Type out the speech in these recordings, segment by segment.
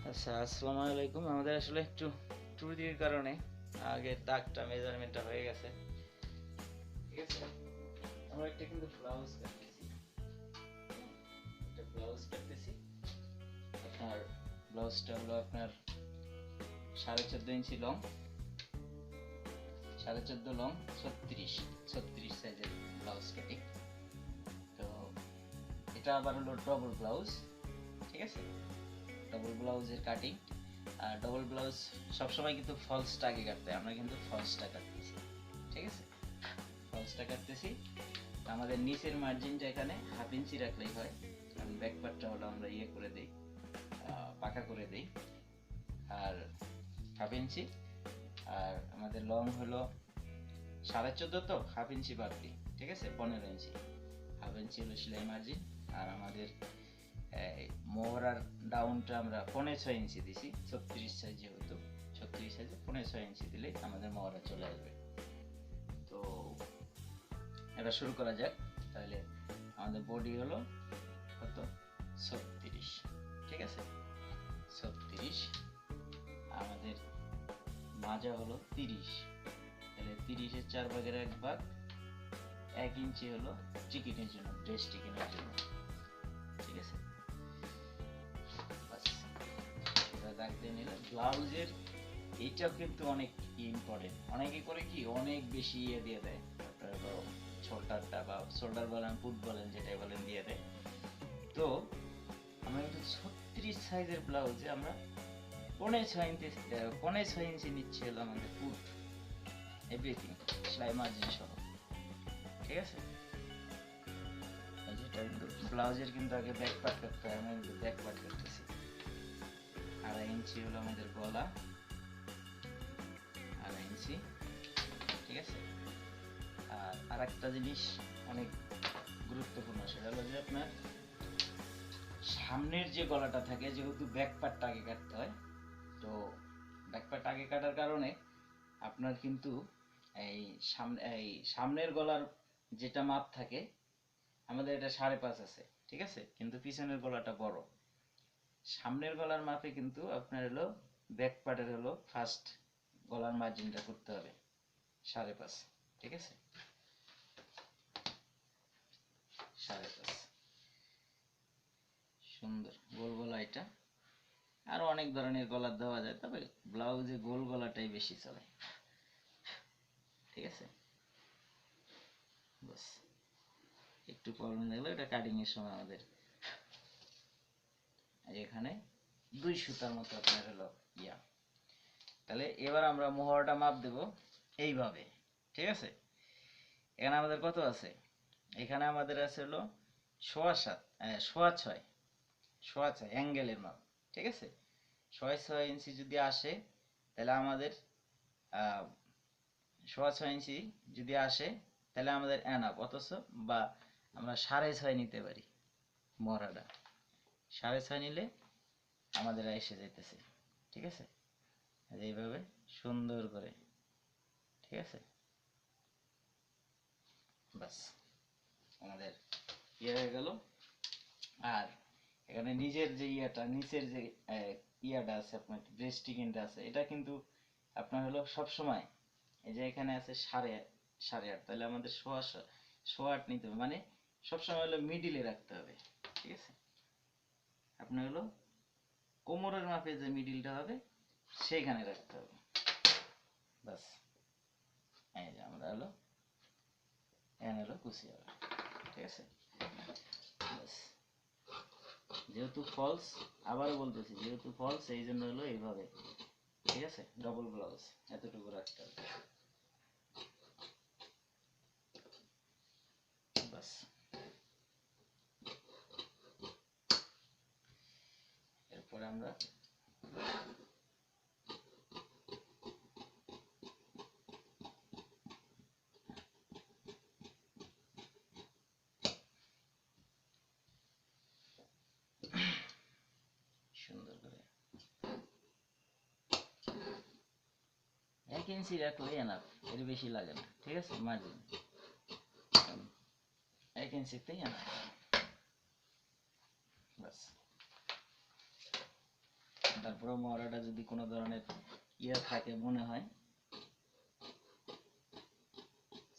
আচ্ছা, আসসালামু আলাইকুম। আমাদের আসলে একটু ত্রুটির কারণে আগের দাগটা মেজারমেন্টটা হয়ে গেছে। ঠিক আছে, আমরা একটা কিন্তু ব্লাউজ কাটতেছি। একটা ব্লাউজ কাটতেছি। আপনার ব্লাউজটা হলো আপনার 14.5 ইঞ্চি লং, 14.5 লং, 36 সাইজের ব্লাউজ কাটি। তো এটা আবার হলো ডবল ব্লাউজ। ঠিক আছে, ডবল ব্লাউজের কাটিং। আর ডবল ব্লাউজ সবসময় কিন্তু ফলসটা আগে কাটতে হয়, আমরা কিন্তু ফলসটা কাটতেছি। ঠিক আছে, ফলসটা কাটতেছি। আমাদের নিচের মার্জিনটা এখানে 1/2 ইঞ্চি রাখলেই হয়, কারণ ব্যাক পার্টটা হলো আমরা ইয়ে করে দিই, পাকা করে দিই। আর 1/2 ইঞ্চি, আর আমাদের লং হলো 14.5, তো 1/2 ইঞ্চি বাদ দিই। ঠিক আছে, 15 ইঞ্চি, 1/2 ইঞ্চি হলো সেলাই মার্জিন। আর আমাদের মোহরার ডাউনটা আমরা 6.25 ইঞ্চি দিছি, 36 সাইজ যেহেতু, 36 সাইজে 6.25 ইঞ্চি দিলেই আমাদের মোহরা চলে আসবে। তো এটা শুরু করা যাক। তাহলে আমাদের বডি হলো কত, 36। ঠিক আছে, 36। আমাদের মাজা হলো 30, তাহলে 30-এর 4 ভাগের 1 ভাগ, 1 ইঞ্চি হলো টিকিটের জন্য, ড্রেস টিকিটের জন্য। ঠিক আছে, দাগ দিয়ে নিলাম। ব্লাউজের এইটাও কিন্তু অনেক ইম্পর্টেন্ট। অনেকে করে কি, অনেক বেশি ইয়ে দিয়ে দেয়, শোল্ডারটা বা শোল্ডার বলেন, ফুট বলেন, যেটাই বলেন, দিয়ে দেয়। তো আমরা কিন্তু 36 সাইজের ব্লাউজে আমরা 6.25 ইঞ্চি নিচ্ছে হলো আমাদের ফুট, এভরিথিং, সেলাই মার্জিন সহ। ঠিক আছে, যেটা কিন্তু ব্লাউজের কিন্তু আগে ব্যাক পার্ট করতে হয়, আমরা কিন্তু ব্যাক পার্ট করতেছি। 2.5 ইঞ্চি হলো আমাদের গলা, 2.5 ইঞ্চি। ঠিক আছে, আর আরেকটা জিনিস অনেক গুরুত্বপূর্ণ, সেটা হলো যে আপনার সামনের যে গলাটা থাকে, যেহেতু ব্যাক পার্টটা আগে কাটতে হয়, তো ব্যাক পার্ট আগে কাটার কারণে আপনার কিন্তু এই সামনের গলার যেটা মাপ থাকে, আমাদের এটা 5.5 আছে। ঠিক আছে, কিন্তু পিছনের গলাটা বড়। সামনের গলার মাপে কিন্তু আপনার হলো ব্যাক পার্টের হলো ফার্স্ট গলার মার্জিনটা করতে হবে 5.5। ঠিক আছে, 5.5 সুন্দর গোল গলা এটা। আরো অনেক ধরনের গলা দেওয়া যায়, তবে ব্লাউজে গোল গলাটাই বেশি চলে। ঠিক আছে, বাস একটু প্রবলেম দেখলে এটা কাটিং এর সময় আমাদের এখানে 2 সুতার মতো আপনার হলো ইয়া। তাহলে এবার আমরা মোহরটা মাপ দেব এইভাবে। ঠিক আছে, এখানে আমাদের কত আছে, এখানে আমাদের আছে হলো 6.5, 6.5 অ্যাঙ্গেলের মাপ। ঠিক আছে, 6.5 ইঞ্চি যদি আসে, তাহলে আমাদের 6.5 ইঞ্চি যদি আসে, তাহলে আমাদের এনাফ। অথচ বা আমরা 6.5 নিতে পারি, মরাটা 6.5 নিলে আমাদের এসে যেতেছে। ঠিক আছে, এইভাবে সুন্দর করে। ঠিক আছে, বাস আমাদের ইয়ে হয়ে গেল। আর এখানে নিজের যে ইয়াটা, নিচের যে ইয়াটা আছে, আপনার ব্রেস্ট টিকেনটা আছে, এটা কিন্তু আপনার হলো সব সময়, এই যে এখানে আছে 8.5, তাহলে আমাদের 8.25 নিতে হবে, মানে সবসময় হলো মিডিলে রাখতে হবে। ঠিক আছে, আপনার হলো কোমরের মাপে যে মিডিলটা হবে সেইখানে রাখতে হবে। বাস, এই যে আমরা হলো এখানে হলো কুচি হবে। ঠিক আছে, বাস। যেহেতু ফলস, আবারও বলতেছি, যেহেতু ফলস এই জন্য হলো এইভাবে। ঠিক আছে, ডবল ব্লাউজ এতটুকু রাখতে হবে, বাস। এরপরে আমরা সুন্দর করে 1 ইঞ্চি রাখলে এনাফ, এর বেশি লাগে না। ঠিক আছে, মার্জিন 1 ইঞ্চিতেই এনাফ, বাস। তারপরে মহড়াটা যদি কোনো ধরনের ইয়ে থাকে মনে হয়,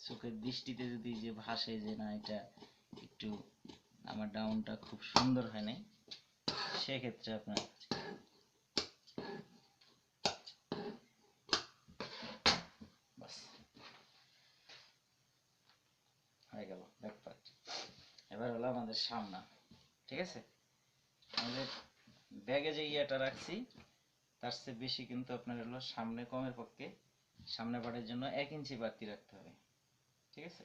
চোখের দৃষ্টিতে যদি যে ভাসে যে না এটা একটু আমার ডাউনটা খুব সুন্দর হয় নাই, সেক্ষেত্রে আপনার হয়ে গেল ব্যাক পার্ট। এবার হলো আমাদের সামনা, ঠিক আছে। আমাদের ব্যাগে যে ইয়েটা রাখছি তার চেয়ে বেশি কিন্তু আপনার হলো সামনে কমের পক্ষে সামনে পাটের জন্য 1 ইঞ্চি বাড়তি রাখতে হবে, ঠিক আছে।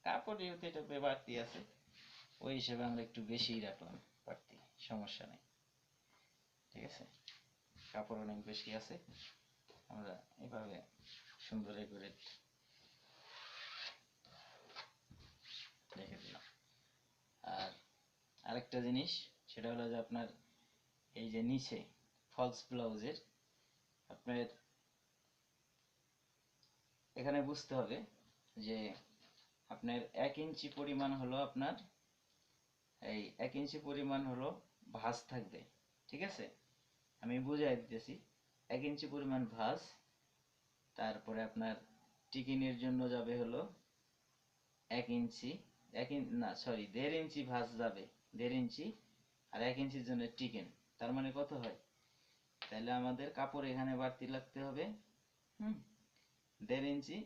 কাপড় যেহেতু এটা বাড়তি আছে ওই হিসেবে আমরা একটু বেশিই রাখলাম বাড়তি, সমস্যা নেই, ঠিক আছে। কাপড় অনেক বেশি আছে, আমরা এভাবে সুন্দর করে রেখে দিলাম। আর আরেকটা জিনিস সেটা হলো যে আপনার এই যে নিচে ফলস ব্লাউজের আপনার এখানে বুঝতে হবে যে আপনার 1 ইঞ্চি পরিমাণ হলো আপনার এই 1 ইঞ্চি পরিমাণ হলো ভাঁজ থাকবে, ঠিক আছে। আমি বুঝাই দিতেছি। 1 ইঞ্চি পরিমাণ ভাঁজ, তারপরে আপনার টিকিনের জন্য যাবে হলো 1 ইঞ্চি, না সরি 1.5 ইঞ্চি ভাঁজ যাবে, 1.5 ইঞ্চি, আর 1 ইঞ্চির জন্য টিকেন। তার মানে কত হয়, তাহলে আমাদের কাপড় এখানে বাড়তি লাগতে হবে 1.5 ইঞ্চি,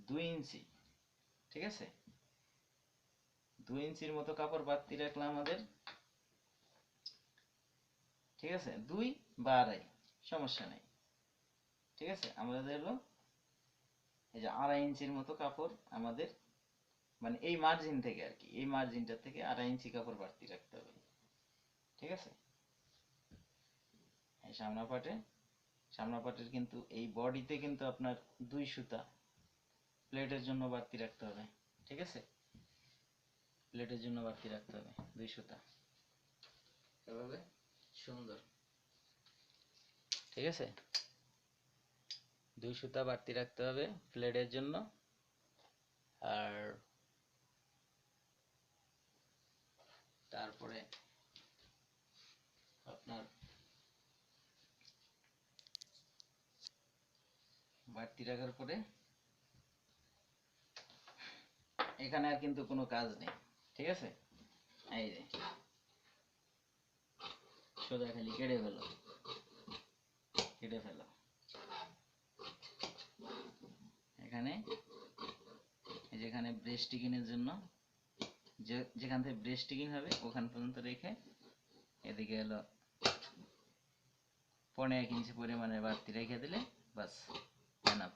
2 ইঞ্চি, ঠিক আছে। 2 ইঞ্চির মতো কাপড় বাড়তি রাখলাম আমাদের, ঠিক আছে। 2 বা 2.5 সমস্যা নেই, ঠিক আছে। আমাদের হলো এই যে 2.5 ইঞ্চির মতো কাপড় আমাদের, মানে এই মার্জিন থেকে আর কি, এই মার্জিনটা থেকে 2.5 ইঞ্চি কাপড় বাড়তি রাখতে হবে, ঠিক আছে। এই সামনা পাটের কিন্তু এই বডিতে কিন্তু আপনার 2 সুতা প্লেটের জন্য বাড়তি রাখতে হবে, ঠিক আছে। প্লেটের জন্য বাড়তি রাখতে হবে 2 সুতা, এভাবে সুন্দর, ঠিক আছে। 2 সুতা বাড়তি রাখতে হবে প্লেটের জন্য। আর তারপরে আপনার বাড়তি রাখার পরে এখানে আর কিন্তু কোনো কাজ নেই, ঠিক আছে। এই যে সোজা খালি কেটে ফেলো, এখানে যেখানে ব্রেস্ট টিকিনের জন্য যেখান থেকে ব্রেস্ট টিকিন হবে ওখান পর্যন্ত রেখে এদিকে হলো 1.5 ইঞ্চি পরিমাণে বাড়তি রেখে দিলে বাস এনাফ।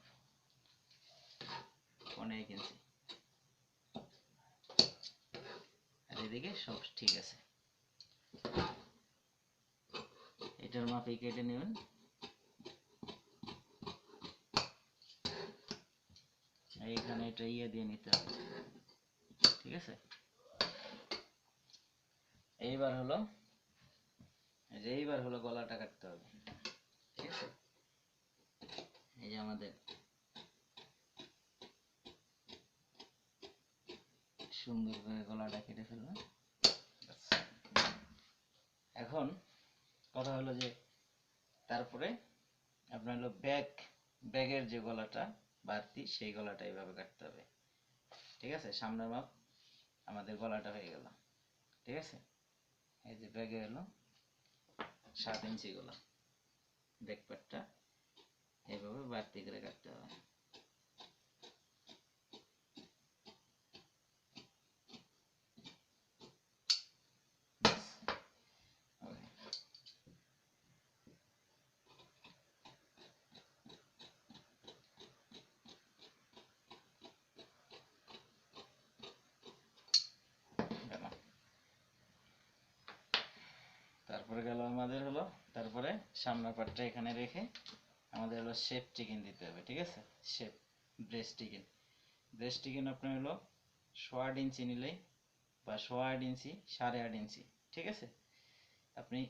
1.5 ইঞ্চি, আর এদিকে সব ঠিক আছে। এটার মাপে কেটে নেবেন, এইখানে এটা ইয়ে দিয়ে নিতে হবে, ঠিক আছে। এইবার হলো গলাটা কাটতে হবে, ঠিক আছে। এই যে আমাদের সুন্দর করে গলাটা কেটে ফেললাম। এখন কথা হলো যে তারপরে আপনার হলো ব্যাগের যে গলাটা বাড়তি সেই গলাটা এইভাবে কাটতে হবে, ঠিক আছে। সামনের মাপ আমাদের গলাটা হয়ে গেল, ঠিক আছে। এই যে ব্যাগে হলো 7 ইঞ্চি গলা, ব্যাক পার্টটা এইভাবে বাড়তি করে কাটতে হবে। তারপরে গেল আমাদের হলো, তারপরে সামনের পাটটা এখানে রেখে আমাদের হলো শেপ টিকিন দিতে হবে, ঠিক আছে। শেপ ব্রেস্ট টিকিন আপনার হলো 1.5 ইঞ্চি নিলেই বা 1.5 ইঞ্চি 8.5 ইঞ্চি, ঠিক আছে। আপনি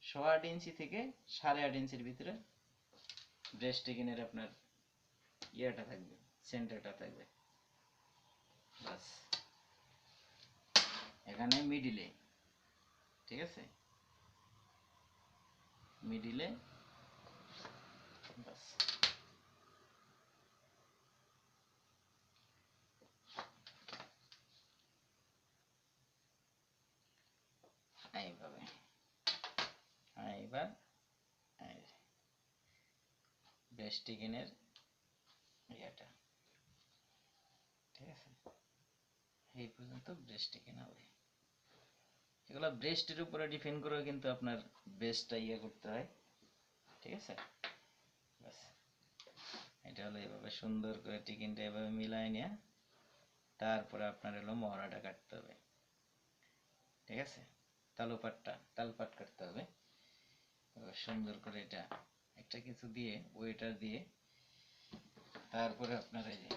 1.5 ইঞ্চি থেকে 8.5 ইঞ্চির ভিতরে ব্রেস্ট টিকিনের আপনার ইয়েটা থাকবে, সেন্টারটা থাকবে, বাস এখানে মিডিলে, ঠিক আছে। মিডিলে, বাস। এইভাবে এবার ব্রেস্টিকেনের ইয়েটা, ঠিক আছে, এই পর্যন্ত ব্রেস্টিকেন হবে। এগুলো ব্রেস্টের উপরে ডিপেন্ড করে কিন্তু আপনার বেস্টটা ইয়ে করতে হয়, ঠিক আছে। বাস, এটা হলো এইভাবে সুন্দর করে টিকিনটা এভাবে মিলাই নিয়ে তারপরে আপনার হলো মহড়াটা কাটতে হবে, ঠিক আছে। তালপাট কাটতে হবে সুন্দর করে। এটা একটা কিছু দিয়ে ওয়েটার দিয়ে তারপরে আপনার এই যে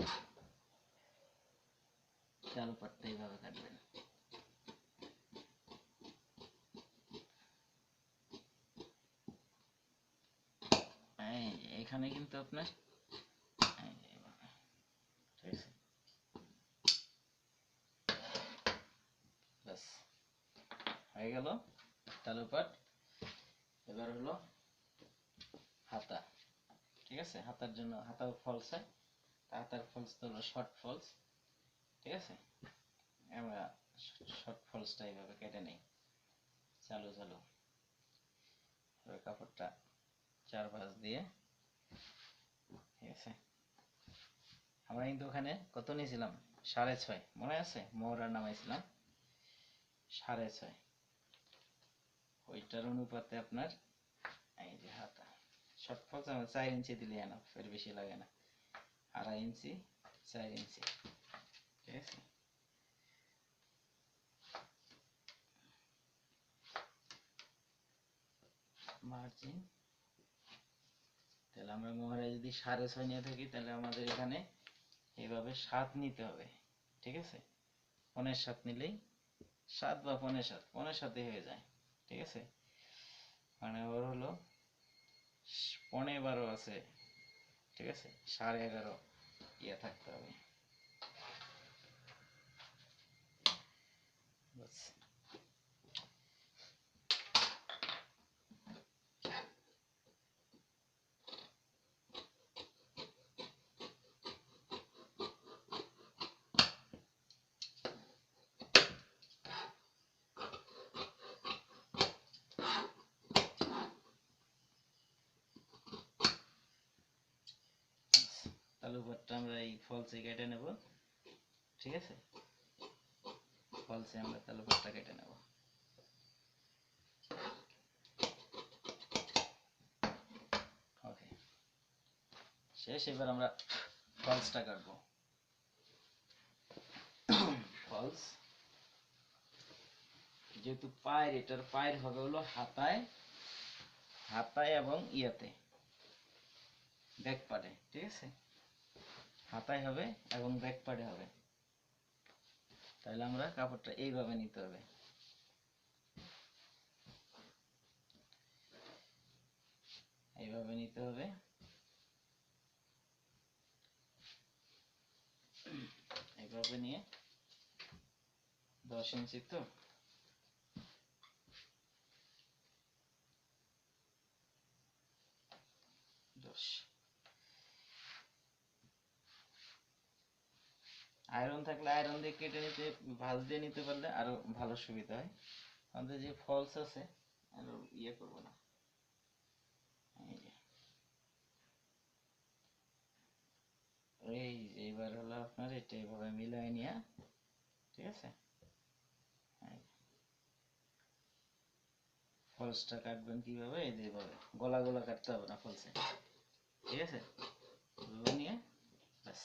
তালপাটটা এইভাবে কাটবেন। এখানে কিন্তু আপনার ঠিক আছে, ব্যাস হয়ে গেল তালুপাট। এবার হলো হাতা, ঠিক আছে। হাতার জন্য হাতাও ফলস হয়, হাতার ফলস তো হলো শর্ট ফলস, ঠিক আছে। আমরা শর্ট ফলসটা এইভাবে কেটে নেই, চালু চালু কাপড়টা 4 ভাঁজ দিয়ে, ঠিক আছে। আমরা কিন্তু ওখানে কত নিয়েছিলাম, 6.5, মনে আছে, মোহরার নামাইছিলাম 6.5, ওইটার অনুপাতে আপনার এই যে হাতা। শর্ট ফলস আমরা 4 ইঞ্চি দিলে এনাফ, এর বেশি লাগে না। 2.5 ইঞ্চি, 4 ইঞ্চি, ঠিক আছে। মার্জিন, তাহলে আমরা মোহরে যদি 6.5 নিয়ে থাকি তাহলে আমাদের এখানে এইভাবে 7 নিতে হবে, ঠিক আছে। 7.5 নিলেই 7 বা 7.5, 7.5 হয়ে যায়, ঠিক আছে। মানে ওর হলো 11.5 আছে, ঠিক আছে, 11.5 ইয়ে থাকতে হবে, বাস। তালুপাটটা আমরা এই ফলসে কেটে নেব, ঠিক আছে। ফলসে আমরা তালুপাটটা কেটে নেব। ওকে, শেষ। এবার আমরা ফলসটা কাটবো। ফলস যেহেতু পায়ের, এটার পায়ের হবে হলো হাতায়, হাতায় এবং ইয়াতে ব্যাক পার্টে, ঠিক আছে। হাতায় হবে এবং ব্যাক পার্টে হবে, তাহলে আমরা কাপড়টা এইভাবে নিতে হবে, এইভাবে নিতে হবে। এইভাবে নিয়ে 10 ইঞ্চি তো 10, আয়রন থাকলে আয়রন দিয়ে কেটে নিতে, ভাঁজ দিয়ে নিতে পারলে আরো ভালো সুবিধা হয়। আমাদের যে ফলস আছে আর ইয়ে করবো না, এইবার হলো আপনার এটা এইভাবে মিলাই নিয়ে, ঠিক আছে। ফলসটা কাটবেন কিভাবে, এই যে এইভাবে গলা গলা কাটতে হবে না ফলসে, ঠিক আছে। এভাবে নিয়ে ব্যাস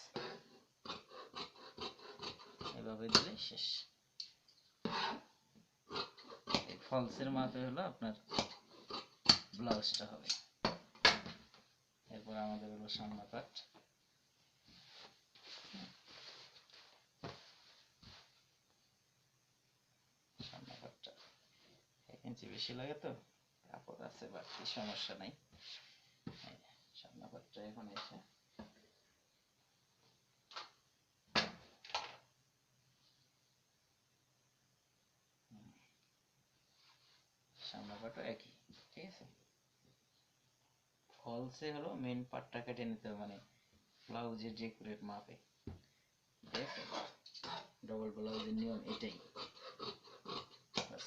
এভাবে দিলে শেষ। এই ফলসের মাপে হলো আপনার ব্লাউজটা হবে। এরপর আমাদের হলো সামনা পাট, সামনা পাটটা 1 ইঞ্চি বেশি লাগে তো, কাপড় আছে বাড়তি, সমস্যা নাই। সামনা পাটটা এখন এসে সামনা পাটও একই, ঠিক আছে। ফলসে হলো মেন পার্টটা কেটে নিতে হবে, মানে ব্লাউজের যে কুরের মাপে। ঠিক আছে, ডবল ব্লাউজের নিয়ম এটাই। বাস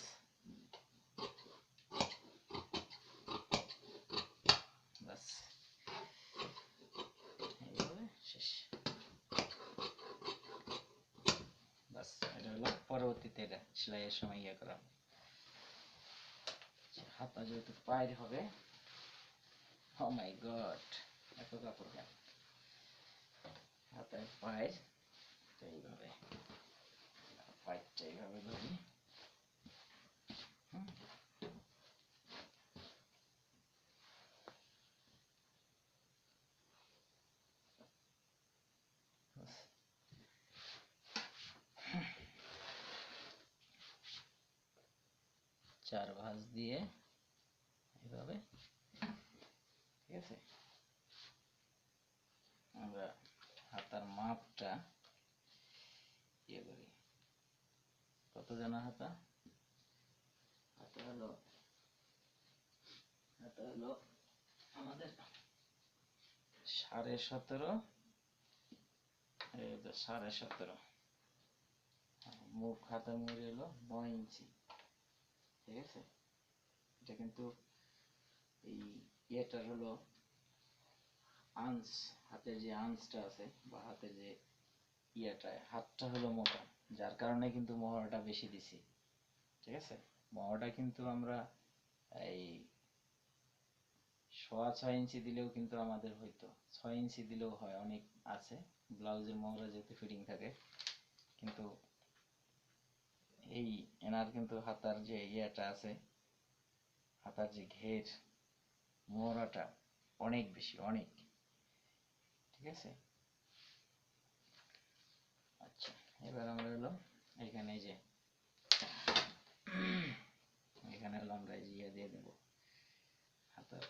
বাস এইভাবে শেষ। বাস এটা হলো পরবর্তীতে এটা সেলাইয়ের সময় ইয়ে করা। হাতা যেহেতু পায়ের হবে, ও মাই গড এত কাপড় কেন, হাতায় পায়ের, তো এইভাবে পায়েরটা এইভাবে ধরি। চার ভাঁজ দিয়ে এইভাবে, ঠিক আছে, আমরা হাতার মাপটা ইয়ে করি। কত জানা হাতা? হাতা হলো আমাদের 17.5, 17.5। মুখ হাতা মুড়ি হলো 9 ইঞ্চি। ঠিক আছে, এটা কিন্তু এই ইয়েটার হলো আঁচ, হাতের যে আঁচটা আছে বা হাতের যে ইয়েটা, হাতটা হলো মোটা, যার কারণে কিন্তু মহড়াটা বেশি দিছি। ঠিক আছে, মহড়াটা কিন্তু আমরা এই 6.25 ইঞ্চি দিলেও কিন্তু আমাদের হইতো, 6 ইঞ্চি দিলেও হয়, অনেক আছে ব্লাউজের মহড়া যেহেতু ফিটিং থাকে। কিন্তু এই এনার কিন্তু হাতার যে ইয়েটা আছে, হাতার যে ঘের মহড়াটা অনেক বেশি, অনেক। ঠিক আছে, আচ্ছা এবার আমরা হলো এখানে যে এখানে হলো আমরা ইয়ে দিয়ে দেবো হাতার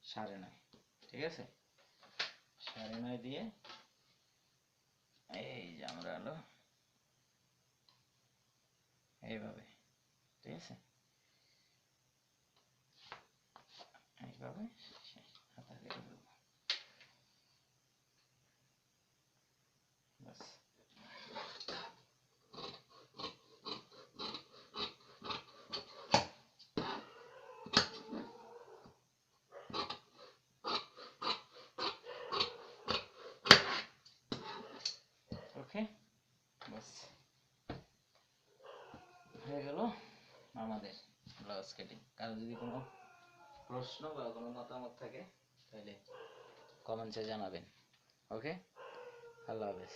9.5। ঠিক আছে, 9.5 দিয়ে এই যে আমরা হলো এইভাবে, ঠিক আছে, এইভাবে হাতা কেটে দেবো। বাস ওকে, বাস হয়ে গেল আমাদের ব্লাউজ কাটিং। কারো যদি কোনো প্রশ্ন বা কোনো মতামত থাকে তাহলে কমেন্টসে জানাবেন। ওকে, আল্লাহ হাফেজ।